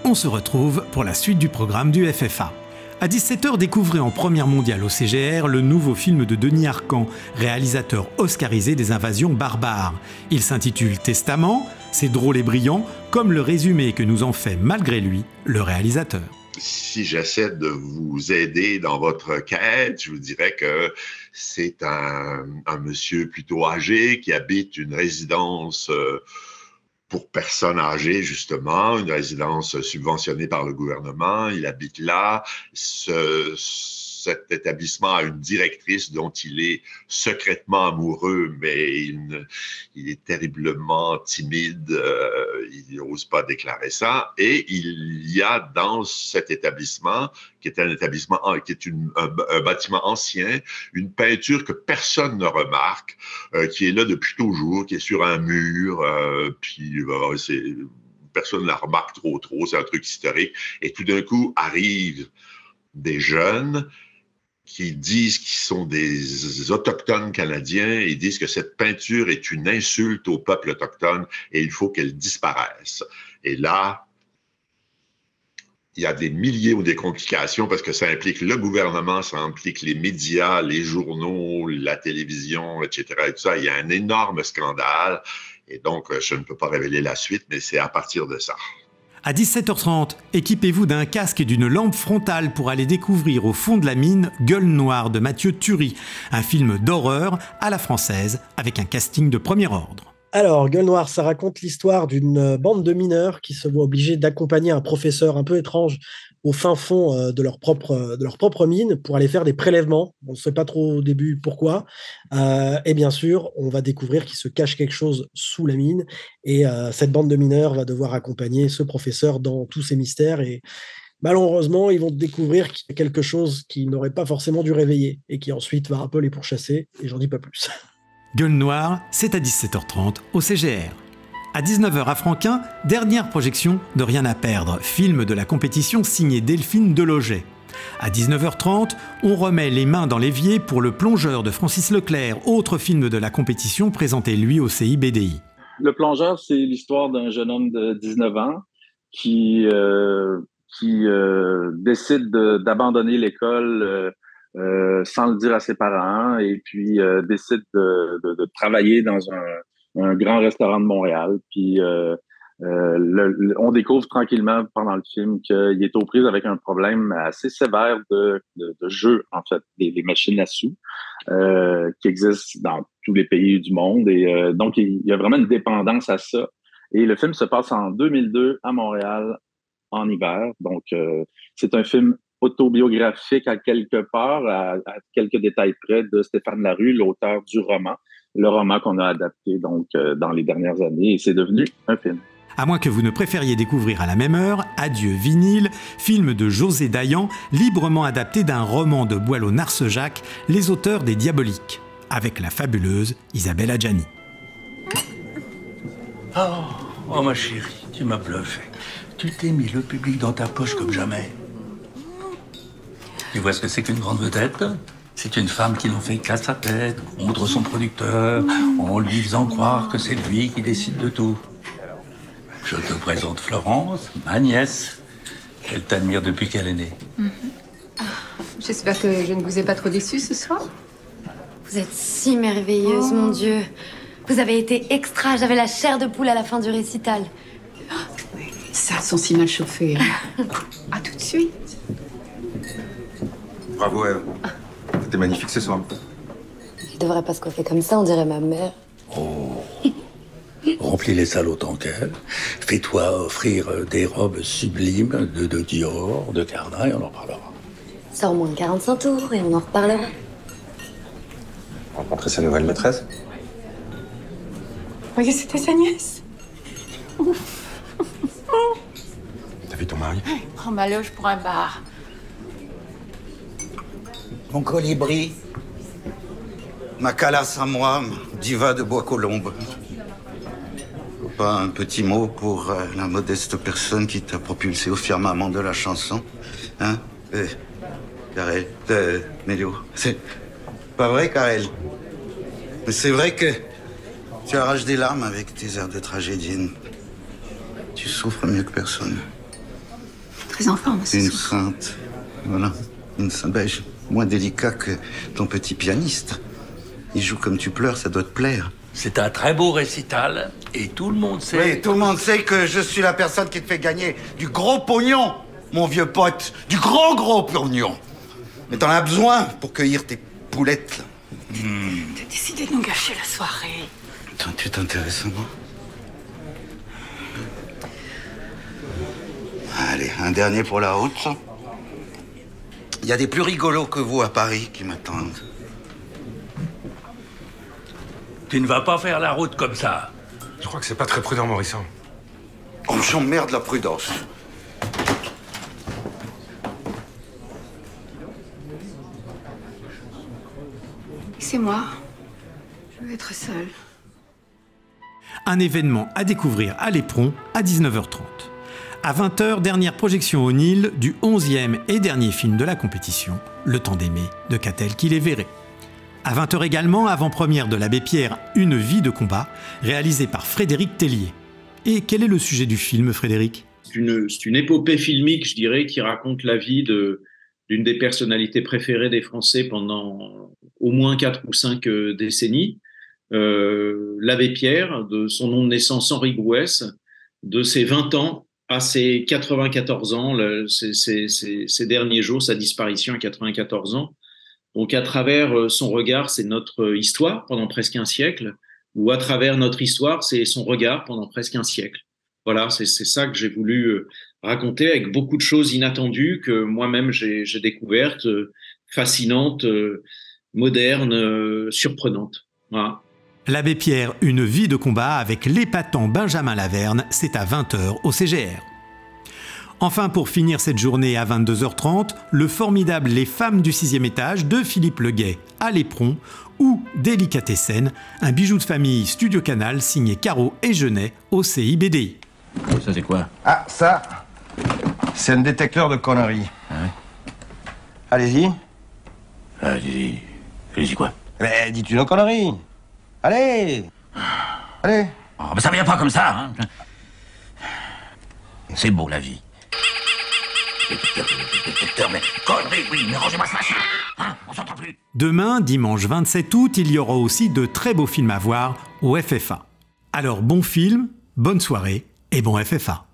on se retrouve pour la suite du programme du FFA. À 17h, découvrez en première mondiale au CGR le nouveau film de Denis Arcand, réalisateur oscarisé des invasions barbares. Il s'intitule Testament, c'est drôle et brillant, comme le résumé que nous en fait malgré lui le réalisateur. Si j'essaie de vous aider dans votre quête, je vous dirais que c'est un monsieur plutôt âgé qui habite une résidence pour personnes âgées, justement, une résidence subventionnée par le gouvernement. Il habite là. Cet établissement a une directrice dont il est secrètement amoureux, mais il est terriblement timide. Il n'ose pas déclarer ça. Et il y a dans cet établissement, qui est un établissement, qui est un bâtiment ancien, une peinture que personne ne remarque, qui est là depuis toujours, qui est sur un mur, puis personne ne la remarque trop, c'est un truc historique. Et tout d'un coup, arrivent des jeunes qui disent qu'ils sont des autochtones canadiens et disent que cette peinture est une insulte au peuple autochtone et il faut qu'elle disparaisse. Et là, il y a des milliers ou des complications parce que ça implique le gouvernement, ça implique les médias, les journaux, la télévision, etc. Et tout ça. Il y a un énorme scandale. Et donc, je ne peux pas révéler la suite, mais c'est à partir de ça. À 17h30, équipez-vous d'un casque et d'une lampe frontale pour aller découvrir au fond de la mine Gueule Noire de Mathieu Turi, un film d'horreur à la française avec un casting de premier ordre. Alors, Gueule Noire, ça raconte l'histoire d'une bande de mineurs qui se voient obligés d'accompagner un professeur un peu étrange au fin fond de leur propre mine pour aller faire des prélèvements. On ne sait pas trop au début pourquoi. Et bien sûr, on va découvrir qu'il se cache quelque chose sous la mine. Et cette bande de mineurs va devoir accompagner ce professeur dans tous ces mystères. Et malheureusement, ils vont découvrir qu'il y a quelque chose qu'ils n'auraient pas forcément dû réveiller et qui ensuite va un peu les pourchasser. Et j'en dis pas plus. Gueule Noire, c'est à 17h30 au CGR. À 19h à Franquin, dernière projection de Rien à perdre, film de la compétition signé Delphine Deloget. À 19h30, on remet les mains dans l'évier pour Le Plongeur de Francis Leclerc, autre film de la compétition présenté lui au CIBDI. Le Plongeur, c'est l'histoire d'un jeune homme de 19 ans qui décide d'abandonner l'école sans le dire à ses parents et puis décide de travailler dans un grand restaurant de Montréal. Puis on découvre tranquillement pendant le film qu'il est aux prises avec un problème assez sévère de jeu, en fait, des machines à sous qui existent dans tous les pays du monde. Et donc, il y a vraiment une dépendance à ça. Et le film se passe en 2002 à Montréal, en hiver. Donc, c'est un film autobiographique à quelque part, à quelques détails près, de Stéphane Larue, l'auteur du roman. Le roman qu'on a adapté donc dans les dernières années, et c'est devenu un film. À moins que vous ne préfériez découvrir à la même heure Adieu vinyle, film de José Dayan, librement adapté d'un roman de Boileau-Narcejac, Les auteurs des Diaboliques, avec la fabuleuse Isabelle Adjani. Oh ma chérie, tu m'as bluffé. Tu t'es mis le public dans ta poche comme jamais. Tu vois ce que c'est qu'une grande vedette? C'est une femme qui n'en fait qu'à sa tête, contre son producteur, en lui faisant croire que c'est lui qui décide de tout. Je te présente Florence, ma nièce. Elle t'admire depuis qu'elle est née. J'espère que je ne vous ai pas trop déçu ce soir. Vous êtes si merveilleuse, mon Dieu. Vous avez été extra, j'avais la chair de poule à la fin du récital. Ça sont si mal chauffés. À tout de suite. Bravo, Ève. T'es magnifique ce soir. Je devrais pas se coiffer comme ça, on dirait ma mère. Oh. Remplis les salles autant qu'elle. Fais-toi offrir des robes sublimes de Dior, de Cardin, et on en parlera. Ça en moins de 45 tours et on en reparlera. Rencontrer sa nouvelle maîtresse? Voyez, c'était sa nièce. T'as vu ton mari? Prends ma loge pour un bar. Mon colibri, ma calasse à moi, diva de Bois-Colombes. Pas un petit mot pour la modeste personne qui t'a propulsé au firmament de la chanson, hein? Karel, Mélo, c'est pas vrai, Karel? Mais c'est vrai que tu arraches des larmes avec tes airs de tragédienne. Tu souffres mieux que personne. très en forme ce Une soir. sainte. Voilà. Une sainte belge. Moins délicat que ton petit pianiste. Il joue comme tu pleures, ça doit te plaire. C'est un très beau récital et tout le monde sait... Oui, tout le monde sait que je suis la personne qui te fait gagner du gros pognon, mon vieux pote. Du gros pognon. Mais t'en as besoin pour cueillir tes poulettes, là. T'as décidé de nous gâcher la soirée. Attends, tu t'intéresses à moi? Allez, un dernier pour la route. Il y a des plus rigolos que vous à Paris qui m'attendent. Tu ne vas pas faire la route comme ça. Je crois que c'est pas très prudent, Morisson. Oh, j'emmerde la prudence. C'est moi. Je veux être seule. Un événement à découvrir à l'Éperon à 19h30. À 20h, dernière projection au Nil du 11e et dernier film de la compétition, Le temps d'aimer de Catel qui les verrait. À 20h également, avant-première de l'Abbé Pierre, Une vie de combat, réalisé par Frédéric Tellier. Et quel est le sujet du film, Frédéric ? C'est une épopée filmique, je dirais, qui raconte la vie d'une des personnalités préférées des Français pendant au moins 4 ou 5 décennies. L'Abbé Pierre, de son nom de naissance Henri Grouès, de ses 20 ans à ses 94 ans, ces derniers jours, sa disparition à 94 ans. Donc à travers son regard, c'est notre histoire pendant presque un siècle, ou à travers notre histoire, c'est son regard pendant presque un siècle. Voilà, c'est ça que j'ai voulu raconter avec beaucoup de choses inattendues que moi-même j'ai découvertes, fascinantes, modernes, surprenantes. Voilà. L'Abbé Pierre, Une vie de combat avec l'épatant Benjamin Laverne, c'est à 20h au CGR. Enfin, pour finir cette journée à 22h30, le formidable Les femmes du 6e étage de Philippe Leguet à l'Éperon ou Délicatessen, un bijou de famille Studio Canal signé Caro et Genet au CIBDI. Ça c'est quoi? Ah, ça, c'est un détecteur de conneries. Ah ouais? Allez-y. Allez-y quoi? Mais dis-tu nos conneries. Allez. Allez. Oh, mais ça vient pas comme ça, hein. C'est beau la vie. Mais conneries, oui, mais rangez-moi ce machin, hein, on s'entend plus. Demain, dimanche 27 août, il y aura aussi de très beaux films à voir au FFA. Alors bon film, bonne soirée et bon FFA.